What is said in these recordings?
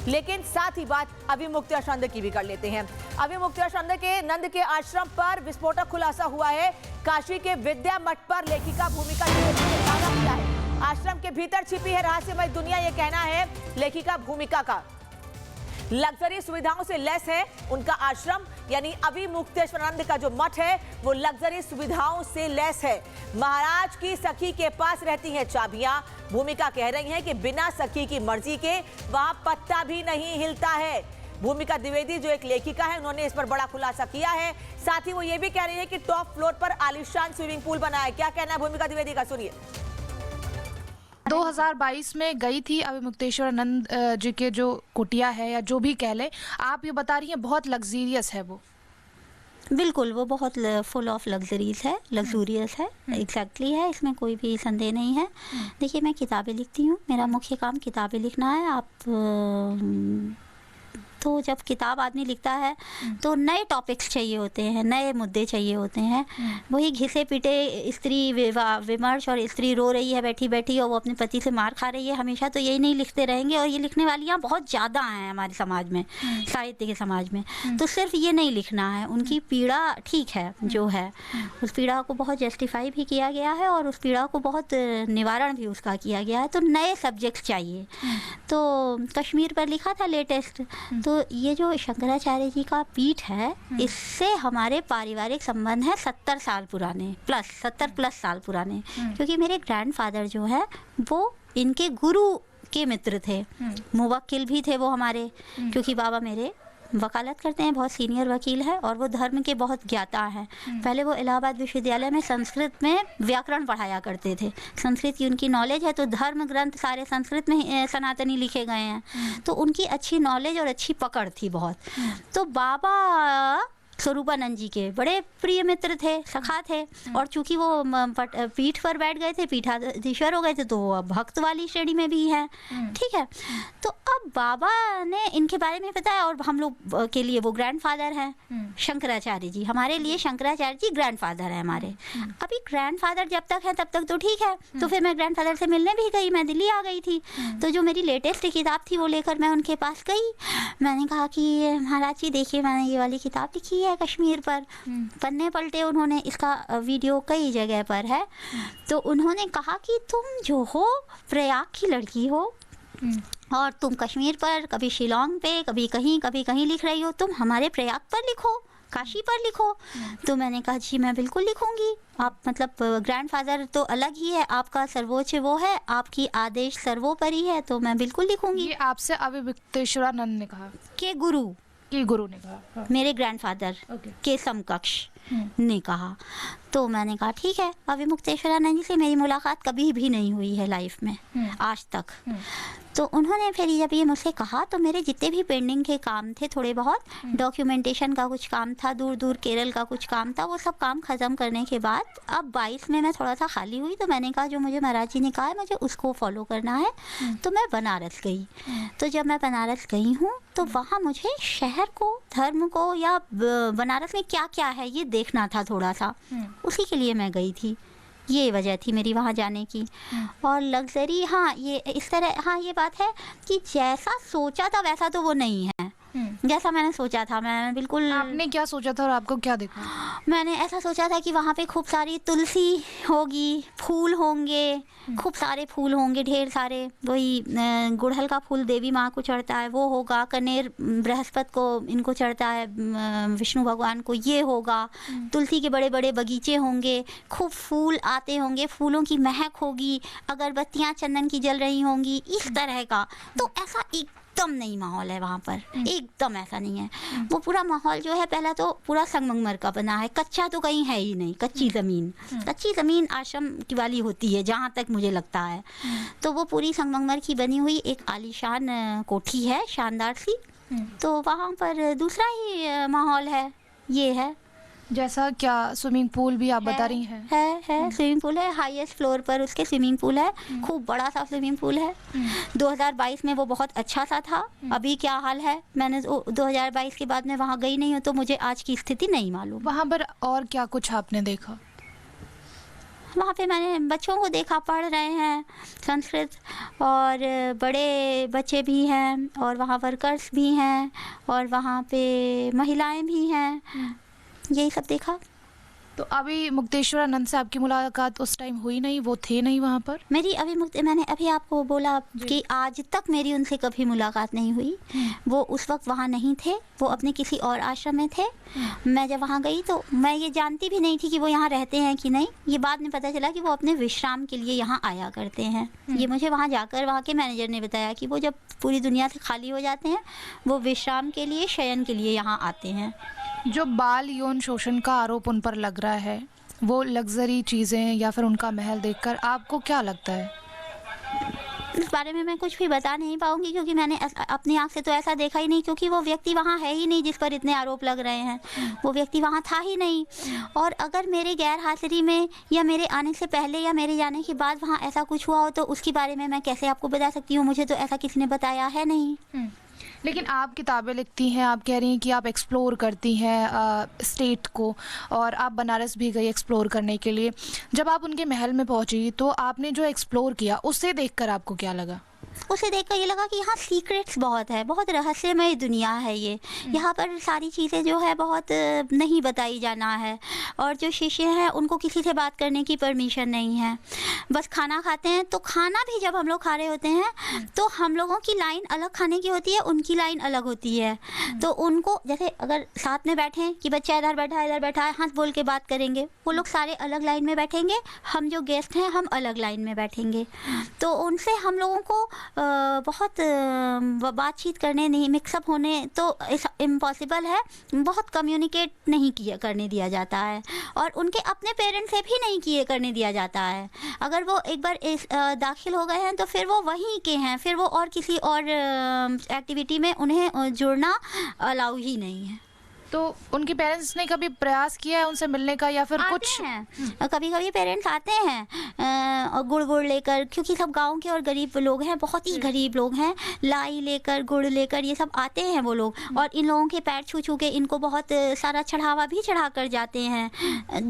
लेकिन साथ ही बात अभिमुक्तानंद की भी कर लेते हैं। अभिमुक्तानंद के नंद के आश्रम पर विस्फोटक खुलासा हुआ है। काशी के विद्या मठ पर लेखिका भूमिका ने दावा किया है। आश्रम के भीतर छिपी है रहस्यमय दुनिया, ये कहना है लेखिका भूमिका का। लग्जरी सुविधाओं से लैस है उनका आश्रम, यानी अभिमुक्तेश्वरानंद का जो मठ है वो लग्जरी सुविधाओं से लैस है। महाराज की सखी के पास रहती हैं चाबियां। भूमिका कह रही हैं कि बिना सखी की मर्जी के वहां पत्ता भी नहीं हिलता है। भूमिका द्विवेदी जो एक लेखिका है, उन्होंने इस पर बड़ा खुलासा किया है। साथ ही वो ये भी कह रही है कि टॉप फ्लोर पर आलीशान स्विमिंग पूल बना है। क्या कहना है भूमिका द्विवेदी का, सुनिए। 2022 में गई थी अभिमुक्तेश्वरानंद जी के जो कुटिया है या जो भी कह ले, आप ये बता रही हैं बहुत लग्जीरियस है वो। बिल्कुल, वो बहुत फुल ऑफ लग्जरीज है, लग्जूरियस है, एग्जैक्टली है, इसमें कोई भी संदेह नहीं है। देखिए, मैं किताबें लिखती हूँ, मेरा मुख्य काम किताबें लिखना है। आप तो जब किताब आदमी लिखता है तो नए टॉपिक्स चाहिए होते हैं, नए मुद्दे चाहिए होते हैं। वही घिसे पिटे स्त्री विमर्श और स्त्री रो रही है बैठी बैठी और वो अपने पति से मार खा रही है, हमेशा तो यही नहीं लिखते रहेंगे। और ये लिखने वालियाँ बहुत ज़्यादा हैं हमारे समाज में, साहित्य के समाज में। तो सिर्फ ये नहीं लिखना है, उनकी पीड़ा ठीक है जो है, उस पीड़ा को बहुत जस्टिफाई भी किया गया है और उस पीड़ा को बहुत निवारण भी उसका किया गया है। तो नए सब्जेक्ट चाहिए। तो कश्मीर पर लिखा था लेटेस्ट। तो ये जो शंकराचार्य जी का पीठ है, इससे हमारे पारिवारिक संबंध है 70 साल पुराने, 70 प्लस साल पुराने। क्योंकि मेरे ग्रैंडफादर जो है वो इनके गुरु के मित्र थे, मुवक्किल भी थे वो हमारे, क्योंकि बाबा मेरे वकालत करते हैं, बहुत सीनियर वकील है और वो धर्म के बहुत ज्ञाता हैं। पहले वो इलाहाबाद विश्वविद्यालय में संस्कृत में व्याकरण पढ़ाया करते थे, संस्कृत की उनकी नॉलेज है। तो धर्म ग्रंथ सारे संस्कृत में सनातनी लिखे गए हैं, तो उनकी अच्छी नॉलेज और अच्छी पकड़ थी बहुत। तो बाबा स्वरूपानंद जी के बड़े प्रिय मित्र थे, सखा थे। और चूंकि वो पीठ पर बैठ गए थे, पीठाधीश्वर हो गए थे, तो वो भक्त वाली श्रेणी में भी है, ठीक है। तो अब बाबा ने इनके बारे में बताया और हम लोग के लिए वो ग्रैंडफादर हैं, शंकराचार्य जी। हमारे लिए शंकराचार्य जी ग्रैंडफादर हैं हमारे। अभी ग्रैंडफादर जब तक है तब तक तो ठीक है। तो फिर मैं ग्रैंडफादर से मिलने भी गई, मैं दिल्ली आ गई थी। तो जो मेरी लेटेस्ट किताब थी वो लेकर मैं उनके पास गई। मैंने कहा कि महाराज जी देखिए, मैंने ये वाली किताब लिखी है कश्मीर पर। पन्ने पलटे उन्होंने, इसका वीडियो कई जगह पर है। तो उन्होंने कहा कि तुम जो हो प्रयाग की लड़की हो और तुम कश्मीर पर कभी शिलोंग पे कभी कहीं लिख रही हो, तुम हमारे प्रयाग पर लिखो, काशी पर लिखो। तो मैंने कहा जी मैं बिल्कुल लिखूंगी। आप मतलब ग्रैंडफादर तो अलग ही है, आपका सर्वोच्च वो है, आपकी आदेश सर्वोपरि है, तो मैं बिल्कुल लिखूंगी। ये आपसे अभिमुक्तेश्वरानंद ने कहा के गुरु ने कहा, हाँ। मेरे ग्रैंडफादर के समकक्ष ने कहा। तो मैंने कहा ठीक है। अभिमुक्तेश्वरानंद जी से मेरी मुलाकात कभी भी नहीं हुई है लाइफ में आज तक। तो उन्होंने फिर जब ये मुझसे कहा तो मेरे जितने भी पेंडिंग के काम थे, थोड़े बहुत डॉक्यूमेंटेशन का कुछ काम था, दूर केरल का कुछ काम था, वो सब काम ख़त्म करने के बाद अब 22 में मैं थोड़ा सा खाली हुई। तो मैंने कहा जो मुझे महाराज जी ने कहा है मुझे उसको फॉलो करना है। तो मैं बनारस गई। तो जब मैं बनारस गई हूँ तो वहाँ मुझे शहर को, धर्म को, या बनारस में क्या क्या है ये देखना था थोड़ा सा, उसी के लिए मैं गई थी। ये वजह थी मेरी वहाँ जाने की। और लग्जरी, हाँ ये इस तरह, हाँ ये बात है कि जैसा सोचा था वैसा तो वो नहीं है। जैसा मैंने सोचा था, मैं बिल्कुल। आपने क्या सोचा था और आपको क्या देखा? मैंने ऐसा सोचा था कि वहाँ पे खूब सारी तुलसी होगी, फूल होंगे, खूब सारे फूल होंगे, ढेर सारे। वही गुड़हल का फूल देवी माँ को चढ़ता है वो होगा, कनेर बृहस्पति को इनको चढ़ता है, विष्णु भगवान को ये होगा। तुलसी के बड़े बड़े बगीचे होंगे, खूब फूल आते होंगे, फूलों की महक होगी, अगरबत्तियाँ चंदन की जल रही होंगी, इस तरह का। तो ऐसा एकदम नहीं माहौल है वहाँ पर, एकदम ऐसा नहीं है। वो पूरा माहौल जो है, पहला तो पूरा संगमरमर का बना है, कच्चा तो कहीं है ही नहीं। कच्ची ज़मीन आश्रम की वाली होती है जहाँ तक मुझे लगता है। तो वो पूरी संगमरमर की बनी हुई एक आलीशान कोठी है, शानदार सी। तो वहाँ पर दूसरा ही माहौल है, ये है। जैसा क्या स्विमिंग पूल भी आप बता रही हैं? है स्विमिंग पूल है, हाईएस्ट फ्लोर पर उसके स्विमिंग पूल है, खूब बड़ा सा स्विमिंग पूल है। 2022 में वो बहुत अच्छा सा था। अभी क्या हाल है, मैंने 2022 के बाद में वहाँ गई नहीं हूँ, तो मुझे आज की स्थिति नहीं मालूम। वहाँ पर और क्या कुछ आपने देखा? वहाँ पे मैंने बच्चों को देखा, पढ़ रहे हैं संस्कृत, और बड़े बच्चे भी हैं, और वहाँ वर्कर्स भी हैं, और वहाँ पे महिलाएं भी हैं, यही सब देखा। तो अभी मुक्तेश्वरानंद से आपकी मुलाकात उस टाइम हुई नहीं, वो थे नहीं वहाँ पर? मेरी मैंने अभी आपको बोला कि आज तक मेरी उनसे कभी मुलाकात नहीं हुई। वो उस वक्त वहाँ नहीं थे, वो अपने किसी और आश्रम में थे। मैं जब वहाँ गई तो मैं ये जानती भी नहीं थी कि वो यहाँ रहते हैं कि नहीं। ये बाद में पता चला कि वो अपने विश्राम के लिए यहाँ आया करते हैं। ये मुझे वहाँ जाकर वहाँ के मैनेजर ने बताया कि वो जब पूरी दुनिया से खाली हो जाते हैं, वो विश्राम के लिए, शयन के लिए यहाँ आते हैं। जो बाल यौन शोषण का आरोप उन पर लग रहा है, वो लग्जरी चीज़ें या फिर उनका महल देखकर आपको क्या लगता है? इस बारे में मैं कुछ भी बता नहीं पाऊंगी, क्योंकि मैंने अपनी आंख से तो ऐसा देखा ही नहीं, क्योंकि वो व्यक्ति वहाँ है ही नहीं जिस पर इतने आरोप लग रहे हैं। वो व्यक्ति वहाँ था ही नहीं। और अगर मेरे गैर हाजिरी में या मेरे आने से पहले या मेरे जाने के बाद वहाँ ऐसा कुछ हुआ हो तो उसके बारे में मैं कैसे आपको बता सकती हूँ? मुझे तो ऐसा किसी ने बताया है नहीं। लेकिन आप किताबें लिखती हैं, आप कह रही हैं कि आप एक्सप्लोर करती हैं स्टेट को, और आप बनारस भी गई एक्सप्लोर करने के लिए। जब आप उनके महल में पहुंची तो आपने जो एक्सप्लोर किया उससे देखकर आपको क्या लगा? उसे देखकर ये लगा कि यहाँ सीक्रेट्स बहुत है, बहुत रहस्यमय दुनिया है ये। यहाँ पर सारी चीज़ें जो है बहुत नहीं बताई जाना है, और जो शिष्य हैं उनको किसी से बात करने की परमिशन नहीं है। बस खाना खाते हैं, तो खाना भी जब हम लोग खा रहे होते हैं तो हम लोगों की लाइन अलग खाने की होती है, उनकी लाइन अलग होती है। तो उनको जैसे अगर साथ में बैठे हैं कि बच्चा इधर बैठा है, हाथ बोल के बात करेंगे, वो लोग सारे अलग लाइन में बैठेंगे, हम जो गेस्ट हैं हम अलग लाइन में बैठेंगे। तो उनसे हम लोगों को बहुत बातचीत करने नहीं, मिक्सअप होने तो इम्पॉसिबल है, बहुत कम्युनिकेट नहीं करने दिया जाता है, और उनके अपने पेरेंट्स से भी नहीं करने दिया जाता है। अगर वो एक बार दाखिल हो गए हैं तो फिर वो वहीं के हैं, फिर वो और किसी और एक्टिविटी में उन्हें जुड़ना अलाउ ही नहीं है। तो उनके पेरेंट्स ने कभी प्रयास किया है उनसे मिलने का, या फिर कुछ? कभी कभी पेरेंट्स आते हैं और गुड़ लेकर, क्योंकि सब गांव के और गरीब लोग हैं, बहुत ही गरीब लोग हैं, लाई लेकर, गुड़ लेकर ये सब आते हैं वो लोग, और इन लोगों के पैर छू के इनको बहुत सारा चढ़ावा भी चढ़ा कर जाते हैं,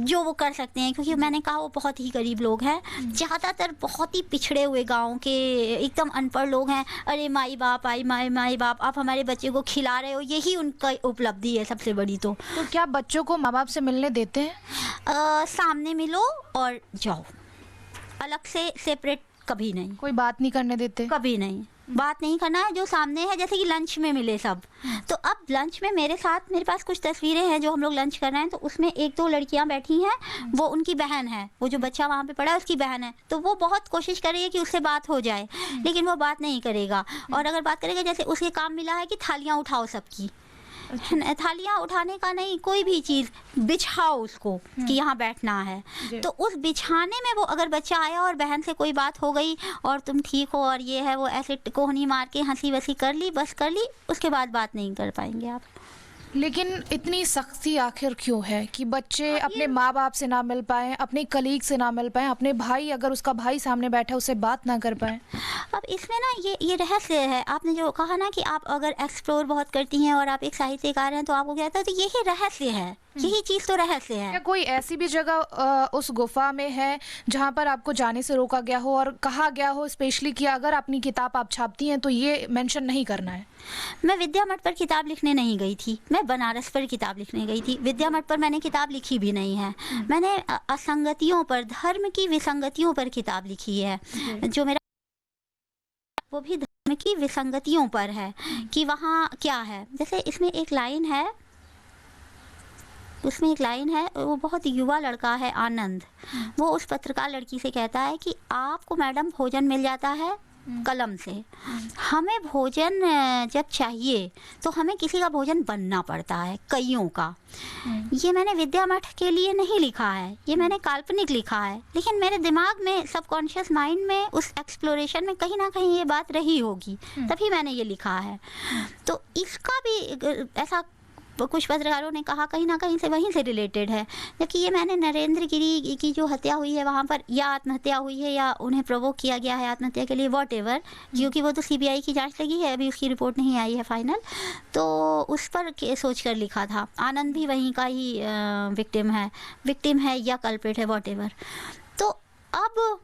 जो वो कर सकते हैं, क्योंकि मैंने कहा वो बहुत ही गरीब लोग हैं, ज़्यादातर बहुत ही पिछड़े हुए गाँव के एकदम अनपढ़ लोग हैं। अरे माई बाप आप हमारे बच्चे को खिला रहे हो, यही उनका उपलब्धि है सबसे बड़ी। तो क्या बच्चों को माँ बाप से मिलने देते हैं? सामने मिलो और जाओ, अलग से सेपरेट कभी नहीं। कोई बात नहीं करने देते? कभी नहीं, बात नहीं करना है, जो सामने है। जैसे कि लंच में मिले सब, तो अब लंच में मेरे पास कुछ तस्वीरें हैं जो हम लोग लंच कर रहे हैं, तो उसमें एक दो लड़कियां बैठी हैं, वो उनकी बहन है, वो जो बच्चा वहाँ पे पड़ा है उसकी बहन है, तो वो बहुत कोशिश कर रही है कि उससे बात हो जाए, लेकिन वो बात नहीं करेगा। और अगर बात करेगा, जैसे उसे काम मिला है कि थालियाँ उठाओ सबकी, थालियाँ उठाने का नहीं, कोई भी चीज़ बिछाओ उसको कि यहाँ बैठना है, तो उस बिछाने में वो अगर बच्चा आया और बहन से कोई बात हो गई और तुम ठीक हो और ये है वो, ऐसे कोहनी मार के हंसी वसी कर ली, बस कर ली, उसके बाद बात नहीं कर पाएंगे आप। लेकिन इतनी सख्ती आखिर क्यों है कि बच्चे अपने माँ बाप से ना मिल पाए, अपने कलीग से ना मिल पाए, अपने भाई, अगर उसका भाई सामने बैठा है उससे बात ना कर पाए? अब इसमें ना ये रहस्य है। आपने जो कहा ना कि आप अगर एक्सप्लोर बहुत करती हैं और आप एक साहित्यकार हैं, तो आपको क्या लगता है, तो यही रहस्य है, यही चीज़ तो रहस्य है। क्या कोई ऐसी भी जगह उस गुफा में है जहाँ पर आपको जाने से रोका गया हो और कहा गया हो स्पेशली कि अगर अपनी किताब आप छापती हैं तो ये मेंशन नहीं करना है? मैं विद्या मठ पर किताब लिखने नहीं गई थी, मैं बनारस पर किताब लिखने गई थी। विद्या मठ पर मैंने किताब लिखी भी नहीं है। मैंने असंगतियों पर, धर्म की विसंगतियों पर किताब लिखी है, जो मेरा वो भी धर्म की विसंगतियों पर है कि वहाँ क्या है। जैसे इसमें एक लाइन है, उसमें एक लाइन है, वो बहुत युवा लड़का है आनंद, वो उस पत्रकार लड़की से कहता है कि आपको मैडम भोजन मिल जाता है कलम से, हमें भोजन जब चाहिए तो हमें किसी का भोजन बनना पड़ता है, कईयों का। ये मैंने विद्या मठ के लिए नहीं लिखा है, ये मैंने काल्पनिक लिखा है, लेकिन मेरे दिमाग में, सबकॉन्शियस माइंड में, उस एक्सप्लोरेशन में कहीं ना कहीं ये बात रही होगी, तभी मैंने ये लिखा है। तो इसका भी ऐसा कुछ पत्रकारों ने कहा कहीं ना कहीं से वहीं से रिलेटेड है, जबकि ये मैंने नरेंद्र गिरी की जो हत्या हुई है वहाँ पर, या आत्महत्या हुई है या उन्हें प्रोवोक किया गया है आत्महत्या के लिए, वॉट एवर, क्योंकि वो तो CBI की जांच लगी है, अभी उसकी रिपोर्ट नहीं आई है फाइनल, तो उस पर सोच कर लिखा था। आनंद भी वहीं का ही विक्टिम है या कल्प्रिट है, वॉट एवर। तो अब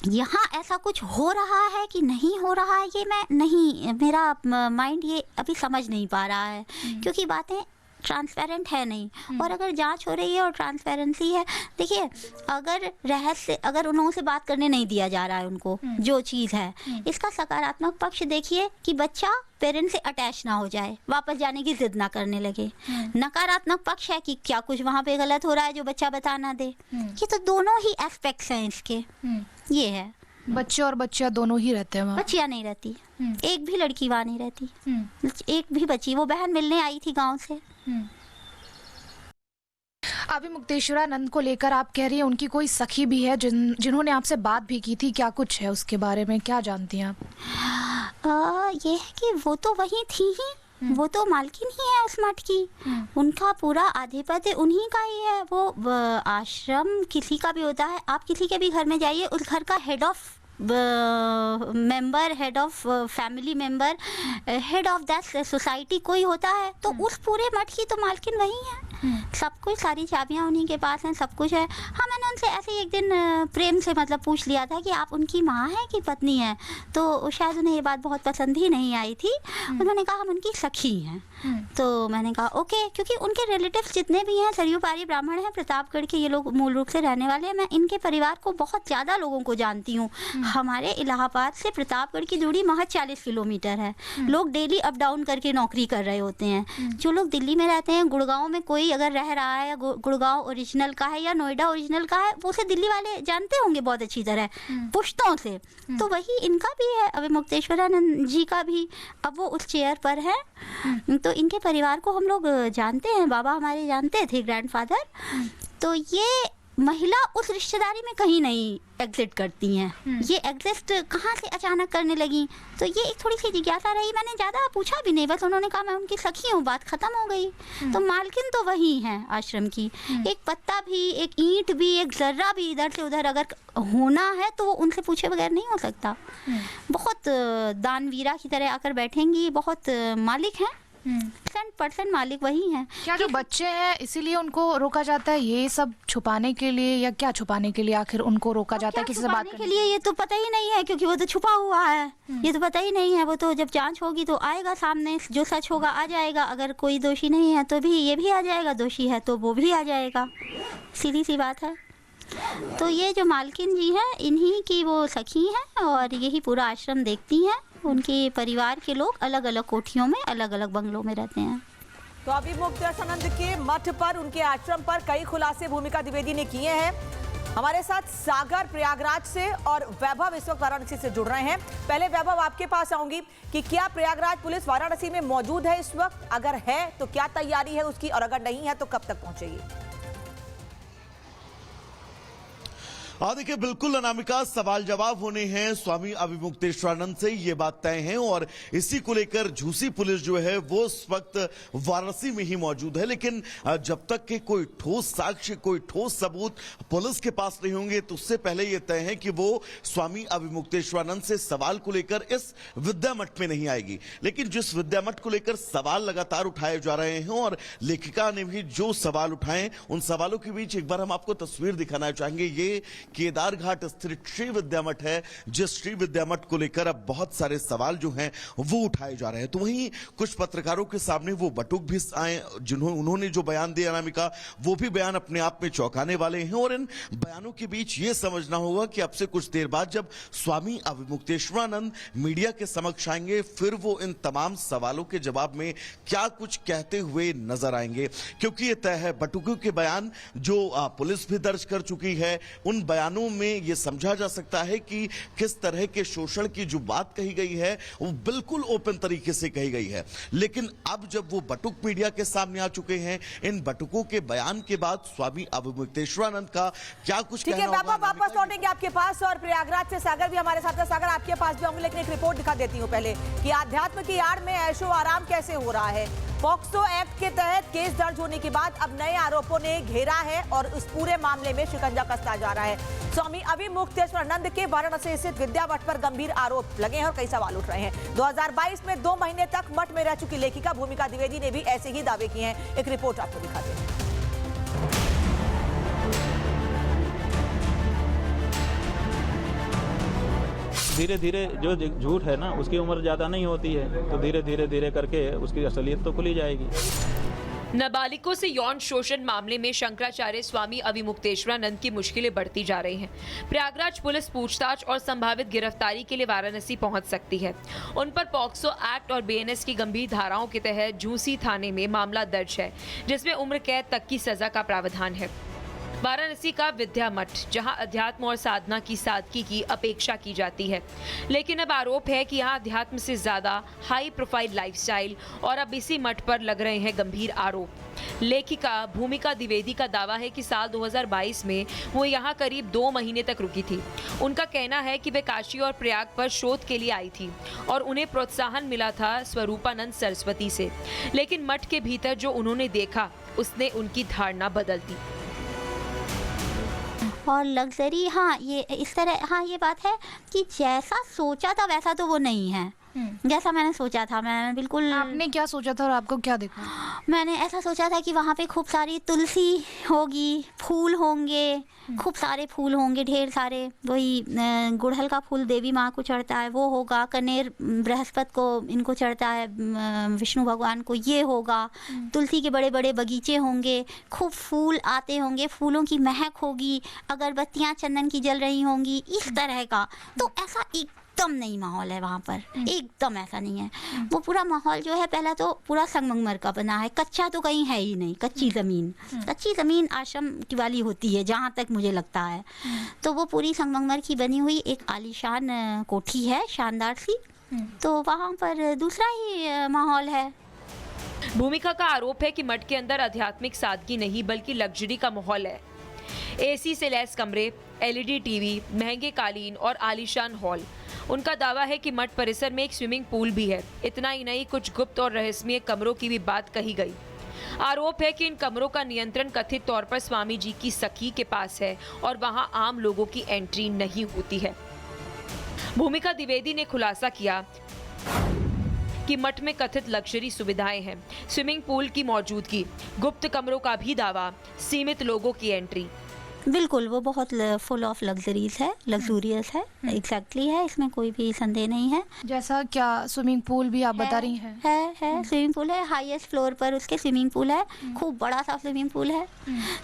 यहाँ ऐसा कुछ हो रहा है कि नहीं हो रहा है, ये मैं नहीं, मेरा माइंड ये अभी समझ नहीं पा रहा है, क्योंकि बातें ट्रांसपेरेंट है नहीं। और अगर जांच हो रही है और ट्रांसपेरेंसी है, देखिए अगर रहस्य, अगर उन लोगों से बात करने नहीं दिया जा रहा है उनको, जो चीज़ है, इसका सकारात्मक पक्ष देखिए कि बच्चा पेरेंट्स से अटैच ना हो जाए, वापस जाने की जिद ना करने लगे। नकारात्मक पक्ष है कि क्या कुछ वहाँ पे गलत हो रहा है जो बच्चा बता ना दे। ये तो दोनों ही एस्पेक्ट्स हैं इसके। ये है, बच्चे और बच्चियाँ दोनों ही रहते हैं वहाँ। बच्चियाँ नहीं रहती, एक भी लड़की वहाँ नहीं रहती, एक भी बच्ची। वो बहन मिलने आई थी गांव से। अभी मुक्तेश्वरानंद को लेकर आप कह रही हैं उनकी कोई सखी भी है जिन्होंने आपसे बात भी की थी, क्या कुछ है उसके बारे में, क्या जानती हैं आप? ये है कि वो तो वही थी ही, वो तो मालकिन ही है उस मठ की, उनका पूरा आधिपत्य उन्हीं का ही है। वो आश्रम किसी का भी होता है, आप किसी के भी घर में जाइए, उस घर का head of member, head of family member, head of that society कोई होता है, तो उस पूरे मठ की तो मालकिन वही है। सब कुछ, सारी चाबियां उन्हीं के पास हैं, सब कुछ है। हाँ, मैंने उनसे ऐसे ही एक दिन प्रेम से मतलब पूछ लिया था कि आप उनकी माँ हैं कि पत्नी हैं, तो शायद उन्हें ये बात बहुत पसंद ही नहीं आई थी। उन्होंने कहा हम उनकी सखी हैं। तो मैंने कहा ओके, क्योंकि उनके रिलेटिव्स जितने भी हैं, सरयू पारी ब्राह्मण हैं, प्रतापगढ़ के ये लोग मूल रूप से रहने वाले हैं। मैं इनके परिवार को बहुत ज़्यादा लोगों को जानती हूँ। हमारे इलाहाबाद से प्रतापगढ़ की दूरी महज 40 किलोमीटर है। लोग डेली अप डाउन करके नौकरी कर रहे होते हैं। जो लोग दिल्ली में रहते हैं, गुड़गांव में कोई अगर रह रहा है, गुड़गांव ओरिजिनल का है या नोएडा ओरिजिनल का है, वो उसे दिल्ली वाले जानते होंगे बहुत अच्छी तरह, पुश्तों से। तो वही इनका भी है, अभी मुक्तेश्वरानंद जी का भी। अब वो उस चेयर पर है, तो इनके परिवार को हम लोग जानते हैं, बाबा हमारे जानते थे, ग्रैंडफादर। तो ये महिला उस रिश्तेदारी में कहीं नहीं एग्जिट करती हैं। ये एग्जिस्ट कहाँ से अचानक करने लगी, तो ये एक थोड़ी सी जिज्ञासा रही। मैंने ज़्यादा पूछा भी नहीं, बस उन्होंने कहा मैं उनकी सखी हूँ, बात खत्म हो गई। तो मालकिन तो वही है आश्रम की। एक पत्ता भी, एक ईंट भी, एक जर्रा भी इधर से उधर अगर होना है तो वो उनसे पूछे बगैर नहीं हो सकता। बहुत दानवीरा की तरह आकर बैठेंगी, बहुत मालिक हैं, 100% मालिक वही हैं। क्या जो बच्चे हैं इसीलिए उनको रोका जाता है, ये सब छुपाने के लिए, या क्या छुपाने के लिए आखिर उनको रोका जाता है किसी से बात करने के लिए? ये तो पता ही नहीं है, क्योंकि वो तो छुपा हुआ है। ये तो पता ही नहीं है। वो तो जब जांच होगी तो आएगा सामने, जो सच होगा आ जाएगा। अगर कोई दोषी नहीं है तो भी ये भी आ जाएगा, दोषी है तो वो भी आ जाएगा, सीधी सी बात है। तो ये जो मालकिन जी हैं, इन्हीं की वो सखी हैं और यही पूरा आश्रम देखती हैं। उनके परिवार के लोग अलग अलग कोठियों में, अलग अलग बंगलों में रहते हैं। तो अभी मुक्तेश्वरानंद के मठ पर, उनके आश्रम पर कई खुलासे भूमिका द्विवेदी ने किए हैं। हमारे साथ सागर प्रयागराज से और वैभव इस वक्त वाराणसी से जुड़ रहे हैं। पहले वैभव, आपके पास आऊंगी कि क्या प्रयागराज पुलिस वाराणसी में मौजूद है इस वक्त? अगर है तो क्या तैयारी है उसकी, और अगर नहीं है तो कब तक पहुंचेगी? देखिए, बिल्कुल अनामिका, सवाल जवाब होने हैं स्वामी अभिमुक्तेश्वरानंद से, ये बात तय है। और इसी को लेकर झूसी पुलिस जो है वो इस वक्त वाराणसी में ही मौजूद है। लेकिन जब तक के कोई ठोस साक्ष्य, कोई ठोस सबूत पुलिस के पास नहीं होंगे, तो उससे पहले ये तय है कि वो स्वामी अभिमुक्तेश्वरानंद से सवाल को लेकर इस विद्या मठ में नहीं आएगी। लेकिन जिस विद्या मठ को लेकर सवाल लगातार उठाए जा रहे हैं और लेखिका ने भी जो सवाल उठाए, उन सवालों के बीच एक बार हम आपको तस्वीर दिखाना चाहेंगे। ये केदार घाट स्थित श्री विद्या मठ है, जिस श्री विद्या मठ को लेकर अब बहुत सारे सवाल जो हैं वो उठाए जा रहे हैं। तो वहीं कुछ पत्रकारों के सामने वो बटुक भी आए, उन्होंने जो बयान दिया अनामिका, वो भी बयान अपने आप में चौंकाने वाले हैं। और इन बयानों के बीच ये समझना होगा कि अब से कुछ देर बाद जब स्वामी अभिमुक्तेश्वरानंद मीडिया के समक्ष आएंगे, फिर वो इन तमाम सवालों के जवाब में क्या कुछ कहते हुए नजर आएंगे। क्योंकि ये तय है, बटुकों के बयान जो पुलिस भी दर्ज कर चुकी है, उन बयानों में यह समझा जा सकता है कि किस तरह के शोषण की जो बात कही गई है वो बिल्कुल ओपन तरीके से कही गई है। लेकिन अब जब वो बटुक मीडिया के सामने आ चुके हैं, इन बटुकों के बयान के बाद स्वामी अभिमुक्तेश्वरानंद का क्या कुछ कहना होगा? ठीक है, वापस लौटेंगे आपके पास, और प्रयागराज से सागर भी हमारे साथ है। सागर, आपके पास भी होंगे, लेकिन एक रिपोर्ट दिखा देती हूँ पहले कि आध्यात्म की आड़ में ऐशो आराम कैसे हो रहा है। पॉक्सो एक्ट के तहत केस दर्ज होने के बाद अब नए आरोपों ने घेरा है और इस पूरे मामले में शिकंजा कसता जा रहा है। स्वामी अभिमुक्तेश्वरानंद के वाराणसी स्थित विद्या मठ पर गंभीर आरोप लगे हैं और कई सवाल उठ रहे हैं। 2022 में 2 महीने तक मठ में रह चुकी लेखिका भूमिका द्विवेदी ने भी ऐसे ही दावे किए हैं। एक रिपोर्ट आपको दिखाते हैं। धीरे धीरे जो झूठ है ना उसकी उम्र ज़्यादा नहीं होती है, तो धीरे धीरे करके उसकी असलियत तो खुली जाएगी। नाबालिगों से यौन शोषण मामले में शंकराचार्य स्वामी अविमुक्तेश्वरानंद की मुश्किलें बढ़ती जा रही हैं। प्रयागराज पुलिस पूछताछ और संभावित गिरफ्तारी के लिए वाराणसी पहुंच सकती है। उन पर पॉक्सो एक्ट और बीएनएस की गंभीर धाराओं के तहत झूसी थाने में मामला दर्ज है, जिसमें उम्र कैद तक की सजा का प्रावधान है। वाराणसी का विद्या मठ, जहां अध्यात्म और साधना की सादगी की अपेक्षा की जाती है, लेकिन अब आरोप है कि यहां अध्यात्म से ज्यादा हाई प्रोफाइल लाइफस्टाइल, और अब इसी मठ पर लग रहे हैं गंभीर आरोप। लेखिका भूमिका द्विवेदी का दावा है कि साल 2022 में वो यहां करीब 2 महीने तक रुकी थी। उनका कहना है कि वे काशी और प्रयाग पर शोध के लिए आई थी और उन्हें प्रोत्साहन मिला था स्वरूपानंद सरस्वती से, लेकिन मठ के भीतर जो उन्होंने देखा उसने उनकी धारणा बदल दी। और लग्जरी, हाँ ये इस तरह, हाँ ये बात है कि जैसा सोचा था वैसा तो वो नहीं है। जैसा मैंने सोचा था, मैं बिल्कुल। आपने क्या सोचा था और आपको क्या देखा? मैंने ऐसा सोचा था कि वहाँ पे खूब सारी तुलसी होगी, फूल होंगे, खूब सारे फूल होंगे, ढेर सारे। वही गुड़हल का फूल देवी माँ को चढ़ता है वो होगा, कनेर बृहस्पति को इनको चढ़ता है, विष्णु भगवान को ये होगा। तुलसी के बड़े बड़े बगीचे होंगे, खूब फूल आते होंगे, फूलों की महक होगी, अगरबत्तियाँ चंदन की जल रही होंगी, इस तरह का। तो ऐसा एकदम नहीं माहौल है वहाँ पर, एकदम ऐसा नहीं है। वो पूरा माहौल जो है, पहला तो पूरा संगमरमर का बना है, कच्चा तो कहीं है ही नहीं। कच्ची ज़मीन आश्रम की वाली होती है जहाँ तक मुझे लगता है। तो वो पूरी संगमरमर की बनी हुई एक आलीशान कोठी है, शानदार सी। तो वहाँ पर दूसरा ही माहौल है। भूमिका का आरोप है कि मठ के अंदर आध्यात्मिक सादगी नहीं बल्कि लग्जरी का माहौल है। एसी से लैस कमरे, एलईडी टीवी, महंगे कालीन और आलीशान हॉल। उनका दावा है कि मठ परिसर में एक स्विमिंग पूल भी है। इतना ही नहीं, कुछ गुप्त और रहस्यमय कमरों की भी बात कही गई। आरोप है कि इन कमरों का नियंत्रण कथित तौर पर स्वामी जी की सखी के पास है और वहां आम लोगों की एंट्री नहीं होती है। भूमिका द्विवेदी ने खुलासा किया कि मठ में कथित लग्जरी सुविधाएं हैं, स्विमिंग पूल की मौजूदगी, गुप्त कमरों का भी दावा, सीमित लोगों की एंट्री। बिल्कुल, वो बहुत फुल ऑफ लग्जरीज है, लग्जूरियस है, एग्जैक्टली है, इसमें कोई भी संदेह नहीं है। जैसा क्या स्विमिंग पूल भी आप बता रही हैं? है स्विमिंग पूल है, हाईएस्ट फ्लोर पर उसके स्विमिंग पूल है, खूब बड़ा सा स्विमिंग पूल है।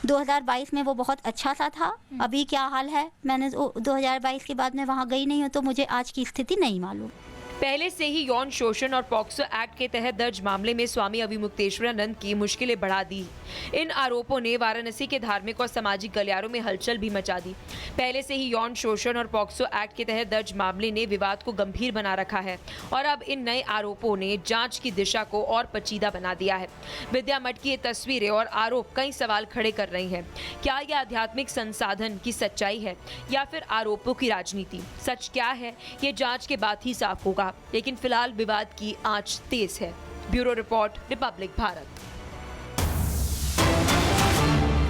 2022 में वो बहुत अच्छा सा था। अभी क्या हाल है, मैंने 2022 के बाद में वहाँ गई नहीं हूँ, तो मुझे आज की स्थिति नहीं मालूम। पहले से ही यौन शोषण और पॉक्सो एक्ट के तहत दर्ज मामले में स्वामी अविमुक्तेश्वरानंद की मुश्किलें बढ़ा दी। इन आरोपों ने वाराणसी के धार्मिक और सामाजिक गलियारों में हलचल भी मचा दी। पहले से ही यौन शोषण और पॉक्सो एक्ट के तहत दर्ज मामले ने विवाद को गंभीर बना रखा है और अब इन नए आरोपों ने जांच की दिशा को और पेचीदा बना दिया है। विद्या मठ की ये तस्वीरें और आरोप कई सवाल खड़े कर रही हैं। क्या यह आध्यात्मिक संसाधन की सच्चाई है या फिर आरोपों की राजनीति? सच क्या है, ये जांच के बाद ही साफ होगा, लेकिन फिलहाल विवाद की आंच तेज है। Bureau report, Republic Bharat.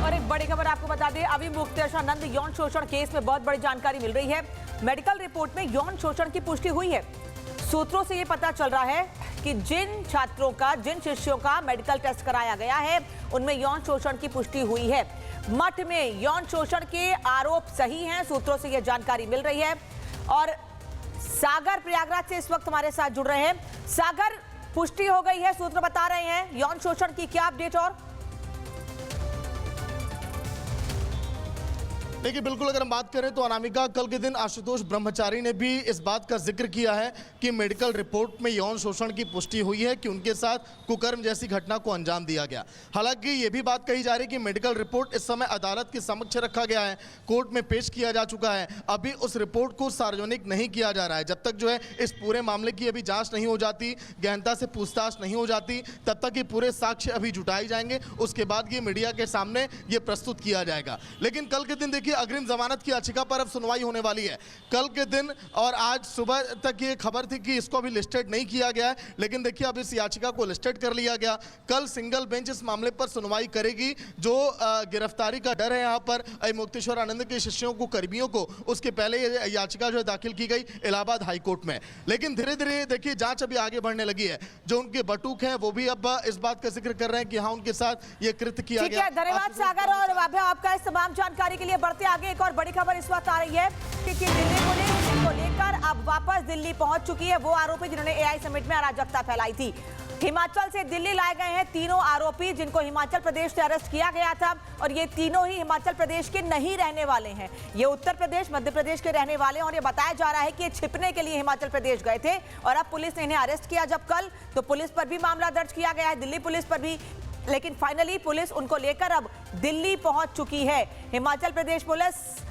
और एक बड़ी खबर आपको बता दें, अविमुक्तेश्वरानंद यौन शोषण केस में बहुत बड़ी जानकारी मिल रही है। मेडिकल रिपोर्ट में यौन शोषण की पुष्टि हुई है। सूत्रों से ये पता चल रहा है कि जिन शिष्यों का मेडिकल टेस्ट कराया गया है, उनमें यौन शोषण की पुष्टि हुई है। मठ में यौन शोषण के आरोप सही हैं, सूत्रों से यह जानकारी मिल रही है। और सागर प्रयागराज से इस वक्त हमारे साथ जुड़ रहे हैं। सागर, पुष्टि हो गई है, सूत्र बता रहे हैं यौन शोषण की, क्या अपडेट? और देखिए, बिल्कुल अगर हम बात करें तो अनामिका, कल के दिन आशुतोष ब्रह्मचारी ने भी इस बात का जिक्र किया है कि मेडिकल रिपोर्ट में यौन शोषण की पुष्टि हुई है कि उनके साथ कुकर्म जैसी घटना को अंजाम दिया गया। हालांकि ये भी बात कही जा रही है कि मेडिकल रिपोर्ट इस समय अदालत के समक्ष रखा गया है, कोर्ट में पेश किया जा चुका है। अभी उस रिपोर्ट को सार्वजनिक नहीं किया जा रहा है। जब तक जो है इस पूरे मामले की अभी जाँच नहीं हो जाती, गहनता से पूछताछ नहीं हो जाती, तब तक ये पूरे साक्ष्य अभी जुटाए जाएंगे। उसके बाद ये मीडिया के सामने ये प्रस्तुत किया जाएगा। लेकिन कल के दिन देखिए, अग्रिम जमानत की याचिका पर अब सुनवाई होने वाली है। कल के दिन और आज सुबह तक ये खबर थी कि इसको अभी लिस्टेड नहीं किया गया है, लेकिन देखिए अब इस याचिका को लिस्टेड कर लिया गया। कल सिंगल बेंच इस मामले पर सुनवाई करेगी। जो गिरफ्तारी का डर है यहाँ पर अविमुक्तेश्वरानंद के शिष्यों को, कर्मियों को, उसके पहले ये याचिका जो है दाखिल की गई इलाहाबाद हाईकोर्ट में। लेकिन धीरे धीरे देखिए जांच अभी आगे बढ़ने लगी है। जो उनके बटुक हैं वो भी अब इस बात का जिक्र कर रहे हैं कि हाँ, उनके साथ ये कृत्य किया गया। धन्यवाद सागर और आपका इस तमाम जानकारी के लिए। बढ़ते आगे, एक और बड़ी खबर इस वक्त आ रही है कि दिल्ली पुलिस को लेकर लेकर अब वापस दिल्ली पहुंच चुकी है वो आरोपी जिन्होंने एआई समिट में अराजकता फैलाई थी। हिमाचल से दिल्ली लाए गए हैं तीनों आरोपी जिनको हिमाचल प्रदेश से अरेस्ट किया गया था और ये तीनों ही हिमाचल प्रदेश के नहीं रहने वाले हैं। ये उत्तर प्रदेश, मध्य प्रदेश के रहने वाले हैं और ये बताया जा रहा है कि ये छिपने के लिए हिमाचल प्रदेश गए थे और अब पुलिस ने इन्हें अरेस्ट किया। जब कल तो पुलिस पर भी मामला दर्ज किया गया है, दिल्ली पुलिस पर भी, लेकिन फाइनली पुलिस उनको लेकर अब दिल्ली पहुंच चुकी है। हिमाचल प्रदेश पुलिस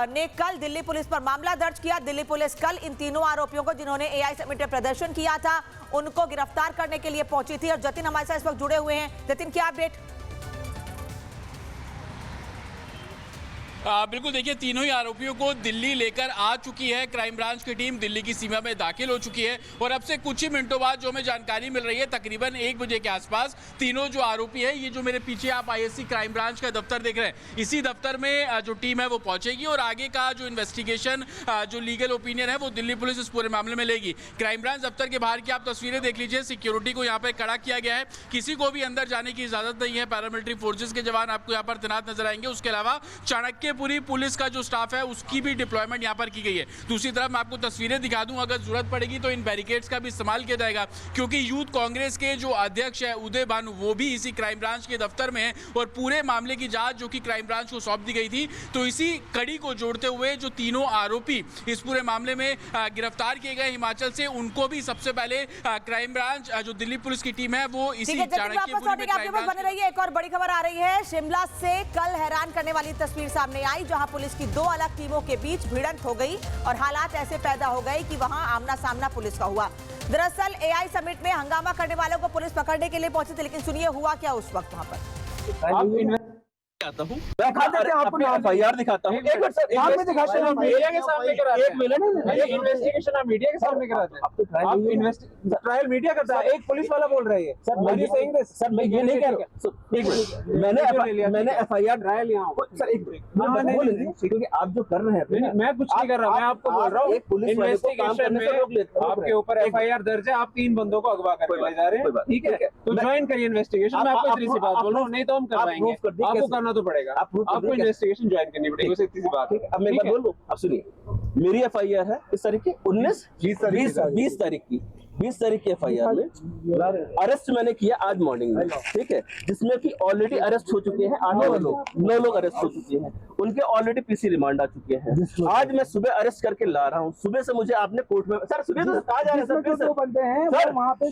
ने कल दिल्ली पुलिस पर मामला दर्ज किया। दिल्ली पुलिस कल इन तीनों आरोपियों को जिन्होंने एआई समिट में प्रदर्शन किया था उनको गिरफ्तार करने के लिए पहुंची थी। और जतिन हमारे साथ इस वक्त जुड़े हुए हैं। जतिन, क्या अपडेट? बिल्कुल, देखिए तीनों ही आरोपियों को दिल्ली लेकर आ चुकी है क्राइम ब्रांच की टीम, दिल्ली की सीमा में दाखिल हो चुकी है और अब से कुछ ही मिनटों बाद जो हमें जानकारी मिल रही है तकरीबन 1 बजे के आसपास तीनों जो आरोपी है, ये जो मेरे पीछे आप आईएससी क्राइम ब्रांच का दफ्तर देख रहे हैं, इसी दफ्तर में जो टीम है वो पहुंचेगी और आगे का जो इन्वेस्टिगेशन, जो लीगल ओपिनियन है वो दिल्ली पुलिस इस पूरे मामले में लेगी। क्राइम ब्रांच दफ्तर के बाहर की आप तस्वीरें देख लीजिए, सिक्योरिटी को यहाँ पर खड़ा किया गया है, किसी को भी अंदर जाने की इजाजत नहीं है। पैरामिलिट्री फोर्सेज के जवान आपको यहाँ पर तैनात नजर आएंगे। उसके अलावा चाणक्यपुरी पुलिस का जो स्टाफ है उसकी भी डिप्लॉयमेंट यहां पर की गई है। दूसरी तरफ मैं आपको तस्वीरें दिखा दूं, अगर जरूरत पड़ेगी तो इन बैरिकेड्स का भी इस्तेमाल किया जाएगा क्योंकि यूथ कांग्रेस के जो अध्यक्ष है उदय भानु वो भी इसी क्राइम ब्रांच के दफ्तर में है और पूरे मामले की जांच जो कि क्राइम ब्रांच को सौंप दी गई थी, तो इसी कड़ी को जोड़ते हुए जो तीनों आरोपी इस पूरे मामले में गिरफ्तार किए गए हिमाचल से, उनको भी सबसे पहले क्राइम ब्रांच जो दिल्ली पुलिस की टीम है वो इसी चाणक्यपुरी में क्राइम ब्रांच बने रहिए। एक और बड़ी खबर आ रही है, शिमला से कल हैरान करने वाली तस्वीर सामने आई जहां पुलिस की 2 अलग टीमों के बीच भिड़ंत हो गई और हालात ऐसे पैदा हो गए कि वहां आमना सामना पुलिस का हुआ। दरअसल एआई समिट में हंगामा करने वालों को पुलिस पकड़ने के लिए पहुंची थी, लेकिन सुनिए हुआ क्या उस वक्त वहां पर। दिखाता हूँ, मैं आपको एफआईआर दिखाता हूँ। एक मिनट सर, इन्वेस्टिगेशन आप मीडिया के सामने कराते हैं। एक मिनट, इन्वेस्टिगेशन आप मीडिया के सामने कराते हैं। आप ट्रायल मीडिया करता है, एक पुलिस वाला बोल रहा है सर, मैं सेइंग दिस सर, मैं ये नहीं कह रहा। एक मिनट, मैंने एफआईआर ट्रायल यहाँ सर, एक मिनट, क्योंकि आप जो कर रहे हैं, मैं कुछ नहीं कर रहा, मैं आपको बोल रहा हूँ इन्वेस्टिगेशन में आपके ऊपर एफआईआर दर्ज है, आप 3 बंदों को अगवा करके ले जा रहे हैं, ठीक है? तो ज्वाइन करिए इन्वेस्टिगेशन। मैं आपको इतनी सी बात बोल रहा हूँ, नहीं तो हम करवाएंगे, आपको करना तो पड़ेगा, आपको इन्वेस्टिगेशन ज्वाइन करनी पड़ेगी, बस इतनी सी बात है। अब मैं एक बात बोल दूं, अब सुनिए, मेरी एफआईआर है इस तारीख की 20 तारीख की एफआईआर में अरेस्ट मैंने किया आज मॉर्निंग में, ठीक है, जिसमें कि ऑलरेडी अरेस्ट हो चुके हैं 9 लोग अरेस्ट हो चुके हैं, उनके ऑलरेडी पीसी रिमांड आ चुके हैं। आज मैं सुबह अरेस्ट करके ला रहा हूँ, सुबह से मुझे आपने कोर्ट में सर, सुबह तो कहा जा रहा है सर, बनते हैं वहाँ पे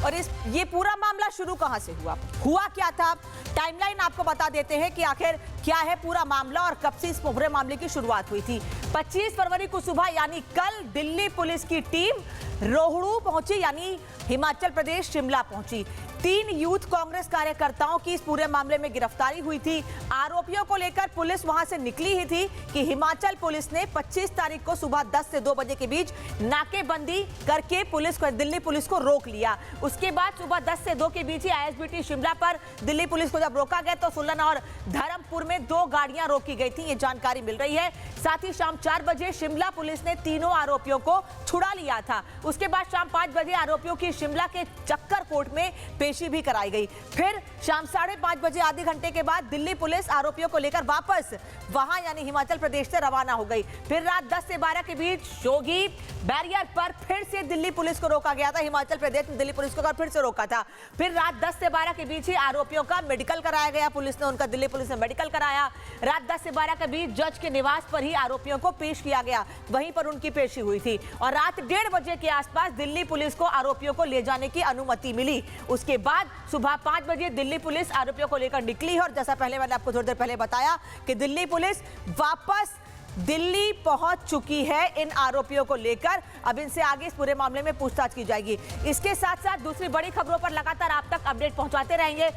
और ये पूरा मामला शुरू कहां से हुआ क्या था? टाइमलाइन आपको बता देते हैं कि आखिर क्या है पूरा मामला और कब से इस पूरे मामले की शुरुआत हुई थी। 25 फरवरी को सुबह यानी कल दिल्ली पुलिस की टीम रोहड़ू पहुंची, यानी हिमाचल प्रदेश शिमला पहुंची। 3 यूथ कांग्रेस कार्यकर्ताओं की इस पूरे मामले में गिरफ्तारी हुई थी। आरोपियों को लेकर पुलिस वहां से निकली ही थी कि हिमाचल पुलिस ने 25 तारीख को सुबह 10 से 2 बजे के बीच नाकेबंदी करके दिल्ली पुलिस को रोक लिया। उसके बाद सुबह 10 से 2 के बीच ही आईएसबीटी शिमला पर दिल्ली पुलिस को जब रोका गया तो सोलन और धर्मपुर में 2 गाड़ियां रोकी गई थी, ये जानकारी मिल रही है। साथ ही शाम 4 बजे शिमला पुलिस ने तीनों आरोपियों को छुड़ा लिया था। उसके बाद शाम 5 बजे आरोपियों की शिमला के चक्कर कोर्ट में पेशी भी कराई गई। फिर शाम 5:30 बजे आधे घंटे के बाद दिल्ली पुलिस आरोपियों को लेकर वापस वहां यानी हिमाचल प्रदेश से रवाना हो गई। फिर रात 10 से 12 के बीच शोगी बैरियर पर फिर से दिल्ली पुलिस को रोका गया था। हिमाचल प्रदेश में दिल्ली पुलिस को फिर से रोका था। फिर रात 10 से 12 के बीच ही आरोपियों का मेडिकल कराया गया, पुलिस ने उनका दिल्ली पुलिस ने मेडिकल कराया। रात 10 से 12 के बीच जज के निवास पर ही आरोपियों को पेश किया गया, वहीं पर उनकी पेशी हुई थी और रात 1:30 बजे के आसपास दिल्ली पुलिस को आरोपियों को ले जाने की अनुमति मिली। उसके बाद सुबह 5 बजे दिल्ली पुलिस आरोपियों को लेकर निकली और जैसा पहले मैंने आपको थोड़ी देर पहले बताया कि दिल्ली पुलिस वापस दिल्ली पहुंच चुकी है इन आरोपियों को लेकर। अब इनसे आगे इस पूरे मामले में पूछताछ की जाएगी। इसके साथ साथ दूसरी बड़ी खबरों पर लगातार आप तक अपडेट पहुंचाते रहेंगे।